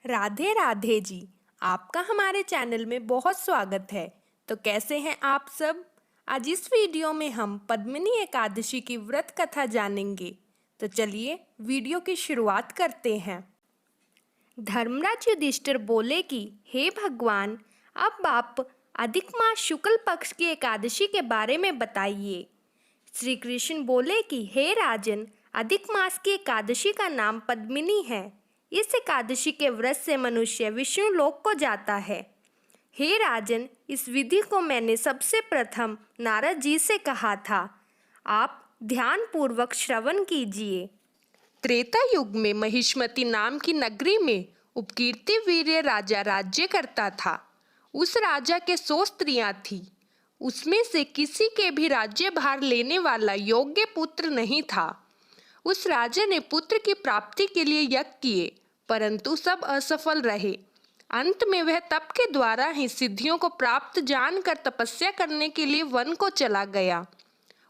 राधे राधे जी। आपका हमारे चैनल में बहुत स्वागत है। तो कैसे हैं आप सब। आज इस वीडियो में हम पद्मिनी एकादशी की व्रत कथा जानेंगे। तो चलिए वीडियो की शुरुआत करते हैं। धर्मराज युधिष्ठिर बोले कि हे भगवान, अब आप अधिक मास शुक्ल पक्ष की एकादशी के बारे में बताइए। श्री कृष्ण बोले कि हे राजन, अधिक मास की एकादशी का नाम पद्मिनी है। इस एकादशी के व्रत से मनुष्य विष्णु लोक को जाता है। हे राजन, इस विधि को मैंने सबसे प्रथम नारद जी से कहा था। आप ध्यान पूर्वक श्रवण कीजिए। त्रेता युग में महिष्मति नाम की नगरी में उपकीर्ति वीर्य राजा राज्य करता था। उस राजा के 100 स्त्रियां थीं। उसमें से किसी के भी राज्य भार लेने वाला योग्य पुत्र नहीं था। उस राजा ने पुत्र की प्राप्ति के लिए यज्ञ किए, परंतु सब असफल रहे। अंत में वह तप के द्वारा ही सिद्धियों को प्राप्त जानकर तपस्या करने के लिए वन को चला गया।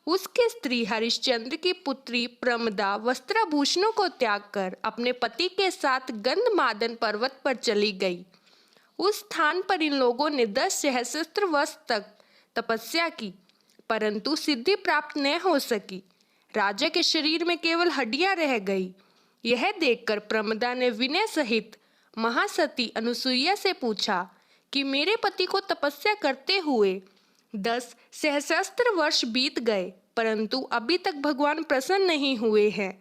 उसकी स्त्री हरिश्चंद्र की पुत्री प्रमदा वस्त्राभूषणों को त्याग कर अपने पति के साथ गंधमादन पर्वत पर चली गई। उस स्थान पर इन लोगों ने 10 सहस्त्र वर्ष तक तपस्या की, परंतु सिद्धि प्राप्त न हो सकी। राजा के शरीर में केवल हड्डियां रह गई। यह देखकर प्रमदा ने विनय सहित महासती अनुसुईया से पूछा कि मेरे पति को तपस्या करते हुए 10 सहस्त्र वर्ष बीत गए, परंतु अभी तक भगवान प्रसन्न नहीं हुए हैं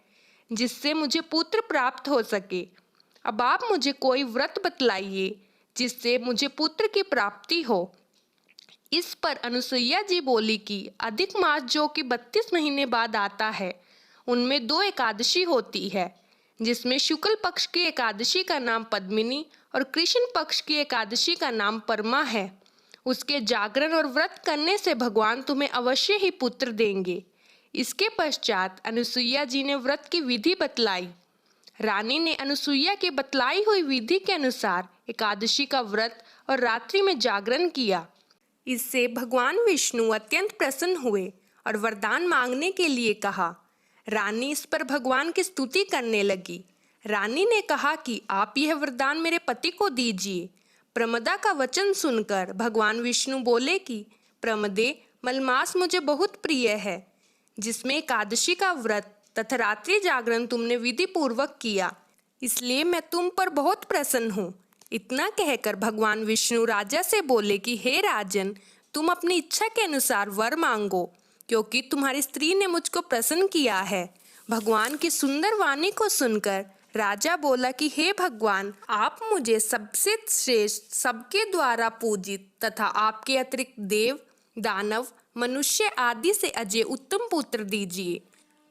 जिससे मुझे पुत्र प्राप्त हो सके। अब आप मुझे कोई व्रत बतलाइए जिससे मुझे पुत्र की प्राप्ति हो। इस पर अनुसुईया जी बोली कि अधिक मास जो कि 32 महीने बाद आता है, उनमें 2 एकादशी होती है, जिसमें शुक्ल पक्ष की एकादशी का नाम पद्मिनी और कृष्ण पक्ष की एकादशी का नाम परमा है। उसके जागरण और व्रत करने से भगवान तुम्हें अवश्य ही पुत्र देंगे। इसके पश्चात अनुसुईया जी ने व्रत की विधि बतलाई। रानी ने अनुसुईया की बतलाई हुई विधि के अनुसार एकादशी का व्रत और रात्रि में जागरण किया। इससे भगवान विष्णु अत्यंत प्रसन्न हुए और वरदान मांगने के लिए कहा। रानी इस पर भगवान की स्तुति करने लगी। रानी ने कहा कि आप यह वरदान मेरे पति को दीजिए। प्रमदा का वचन सुनकर भगवान विष्णु बोले कि प्रमदे, मलमास मुझे बहुत प्रिय है, जिसमें एकादशी का व्रत तथा रात्रि जागरण तुमने विधि पूर्वक किया, इसलिए मैं तुम पर बहुत प्रसन्न हूँ। इतना कहकर भगवान विष्णु राजा से बोले कि हे राजन, तुम अपनी इच्छा के अनुसार वर मांगो, क्योंकि तुम्हारी स्त्री ने मुझको प्रसन्न किया है। भगवान की सुंदर वाणी को सुनकर राजा बोला कि हे भगवान, आप मुझे सबसे श्रेष्ठ, सबके द्वारा पूजित तथा आपके अतिरिक्त देव, दानव, मनुष्य आदि से अजय उत्तम पुत्र दीजिए।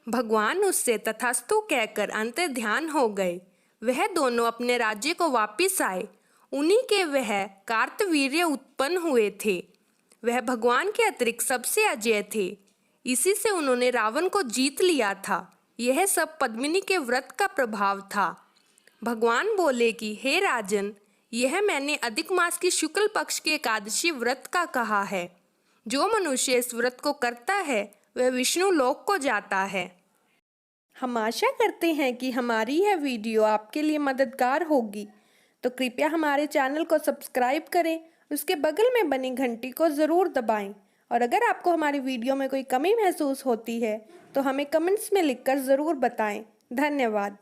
भगवान उससे तथास्तु कहकर अंतर्ध्यान हो गए। वह दोनों अपने राज्य को वापिस आए। उन्हीं के वह कार्तवीर्य उत्पन्न हुए थे। वह भगवान के अतिरिक्त सबसे अजय थे। इसी से उन्होंने रावण को जीत लिया था। यह सब पद्मिनी के व्रत का प्रभाव था। भगवान बोले कि हे राजन, यह मैंने अधिक मास की शुक्ल पक्ष के एकादशी व्रत का कहा है। जो मनुष्य इस व्रत को करता है वह विष्णु लोक को जाता है। हम आशा करते हैं कि हमारी यह वीडियो आपके लिए मददगार होगी। तो कृपया हमारे चैनल को सब्सक्राइब करें, उसके बगल में बनी घंटी को ज़रूर दबाएं। और अगर आपको हमारी वीडियो में कोई कमी महसूस होती है तो हमें कमेंट्स में लिखकर ज़रूर बताएं। धन्यवाद।